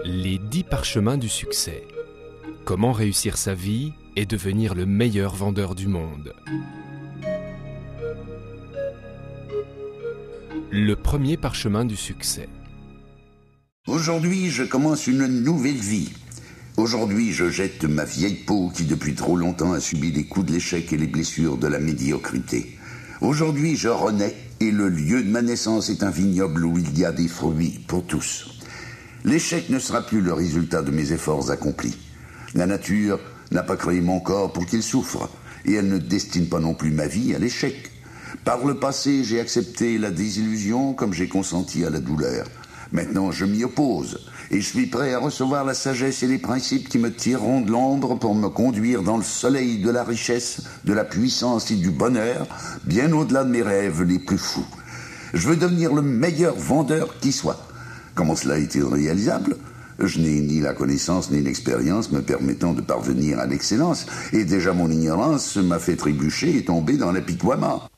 Les 10 parchemins du succès. Comment réussir sa vie et devenir le meilleur vendeur du monde. Le premier parchemin du succès. Aujourd'hui, je commence une nouvelle vie. Aujourd'hui, je jette ma vieille peau qui depuis trop longtemps a subi les coups de l'échec et les blessures de la médiocrité. Aujourd'hui, je renais et le lieu de ma naissance est un vignoble où il y a des fruits pour tous. L'échec ne sera plus le résultat de mes efforts accomplis. La nature n'a pas créé mon corps pour qu'il souffre, et elle ne destine pas non plus ma vie à l'échec. Par le passé, j'ai accepté la désillusion comme j'ai consenti à la douleur. Maintenant, je m'y oppose, et je suis prêt à recevoir la sagesse et les principes qui me tireront de l'ombre pour me conduire dans le soleil de la richesse, de la puissance et du bonheur, bien au-delà de mes rêves les plus fous. Je veux devenir le meilleur vendeur qui soit. Comment cela est-il réalisable ? Je n'ai ni la connaissance ni l'expérience me permettant de parvenir à l'excellence, et déjà mon ignorance m'a fait trébucher et tomber dans l'apitoiement.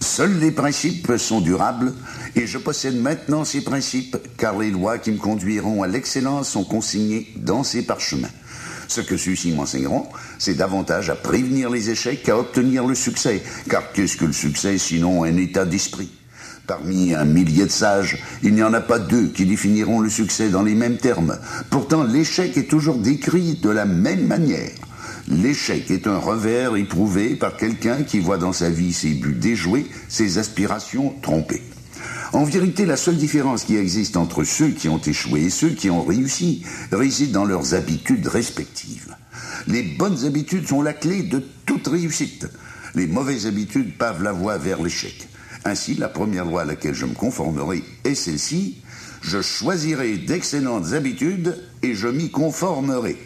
Seuls les principes sont durables, et je possède maintenant ces principes, car les lois qui me conduiront à l'excellence sont consignées dans ces parchemins. Ce que ceux-ci m'enseigneront, c'est davantage à prévenir les échecs qu'à obtenir le succès, car qu'est-ce que le succès sinon un état d'esprit ? Parmi un millier de sages, il n'y en a pas deux qui définiront le succès dans les mêmes termes. Pourtant, l'échec est toujours décrit de la même manière. L'échec est un revers éprouvé par quelqu'un qui voit dans sa vie ses buts déjoués, ses aspirations trompées. En vérité, la seule différence qui existe entre ceux qui ont échoué et ceux qui ont réussi réside dans leurs habitudes respectives. Les bonnes habitudes sont la clé de toute réussite. Les mauvaises habitudes pavent la voie vers l'échec. Ainsi, la première loi à laquelle je me conformerai est celle-ci. Je choisirai d'excellentes habitudes et je m'y conformerai.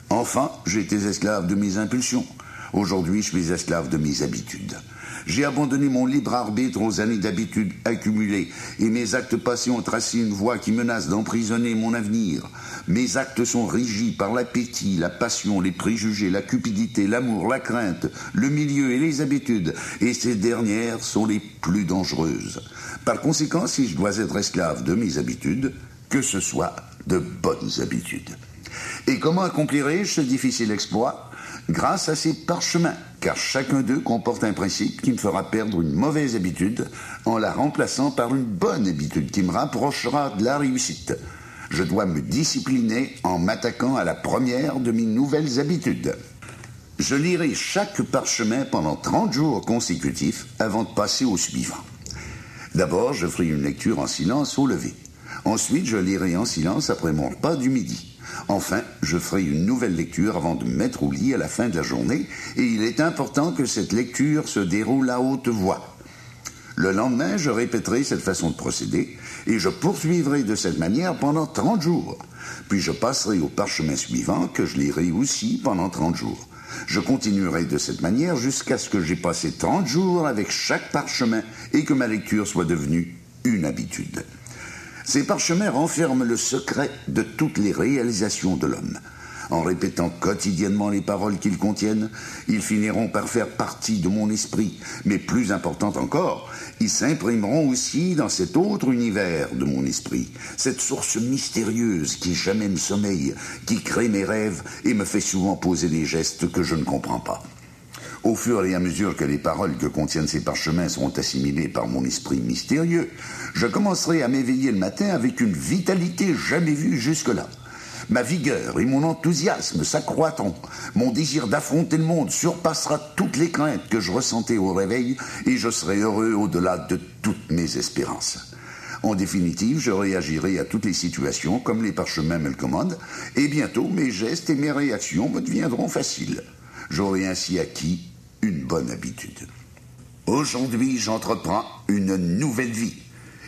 Enfin, j'étais esclave de mes impulsions. Aujourd'hui, je suis esclave de mes habitudes. J'ai abandonné mon libre arbitre aux années d'habitudes accumulées et mes actes passés ont tracé une voie qui menace d'emprisonner mon avenir. Mes actes sont régis par l'appétit, la passion, les préjugés, la cupidité, l'amour, la crainte, le milieu et les habitudes, et ces dernières sont les plus dangereuses. Par conséquent, si je dois être esclave de mes habitudes, que ce soit de bonnes habitudes. Et comment accomplirai-je ce difficile exploit ? Grâce à ces parchemins, car chacun d'eux comporte un principe qui me fera perdre une mauvaise habitude en la remplaçant par une bonne habitude qui me rapprochera de la réussite. Je dois me discipliner en m'attaquant à la première de mes nouvelles habitudes. Je lirai chaque parchemin pendant 30 jours consécutifs avant de passer au suivant. D'abord, je ferai une lecture en silence au lever. Ensuite, je lirai en silence après mon repas du midi. Enfin, je ferai une nouvelle lecture avant de me mettre au lit à la fin de la journée, et il est important que cette lecture se déroule à haute voix. Le lendemain, je répéterai cette façon de procéder, et je poursuivrai de cette manière pendant 30 jours. Puis je passerai au parchemin suivant, que je lirai aussi pendant 30 jours. Je continuerai de cette manière jusqu'à ce que j'ai passé 30 jours avec chaque parchemin, et que ma lecture soit devenue une habitude. Ces parchemins renferment le secret de toutes les réalisations de l'homme. En répétant quotidiennement les paroles qu'ils contiennent, ils finiront par faire partie de mon esprit. Mais plus important encore, ils s'imprimeront aussi dans cet autre univers de mon esprit, cette source mystérieuse qui jamais me sommeille, qui crée mes rêves et me fait souvent poser des gestes que je ne comprends pas. Au fur et à mesure que les paroles que contiennent ces parchemins seront assimilées par mon esprit mystérieux, je commencerai à m'éveiller le matin avec une vitalité jamais vue jusque-là. Ma vigueur et mon enthousiasme s'accroîtront. Mon désir d'affronter le monde surpassera toutes les craintes que je ressentais au réveil et je serai heureux au-delà de toutes mes espérances. En définitive, je réagirai à toutes les situations comme les parchemins me le commandent et bientôt mes gestes et mes réactions me deviendront faciles. J'aurai ainsi acquis une bonne habitude. Aujourd'hui, j'entreprends une nouvelle vie.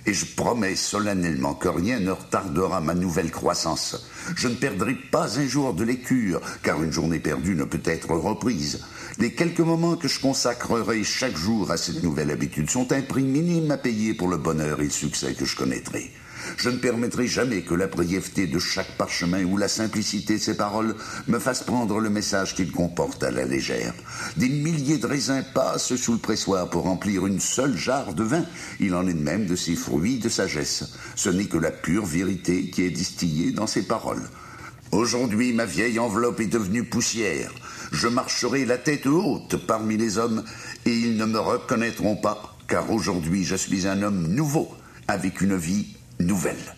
Et je promets solennellement que rien ne retardera ma nouvelle croissance. Je ne perdrai pas un jour de lecture, car une journée perdue ne peut être reprise. Les quelques moments que je consacrerai chaque jour à cette nouvelle habitude sont un prix minime à payer pour le bonheur et le succès que je connaîtrai. Je ne permettrai jamais que la brièveté de chaque parchemin ou la simplicité de ses paroles me fassent prendre le message qu'il comporte à la légère. Des milliers de raisins passent sous le pressoir pour remplir une seule jarre de vin. Il en est de même de ces fruits de sagesse. Ce n'est que la pure vérité qui est distillée dans ses paroles. Aujourd'hui, ma vieille enveloppe est devenue poussière. Je marcherai la tête haute parmi les hommes et ils ne me reconnaîtront pas, car aujourd'hui je suis un homme nouveau, avec une vie nouvelle.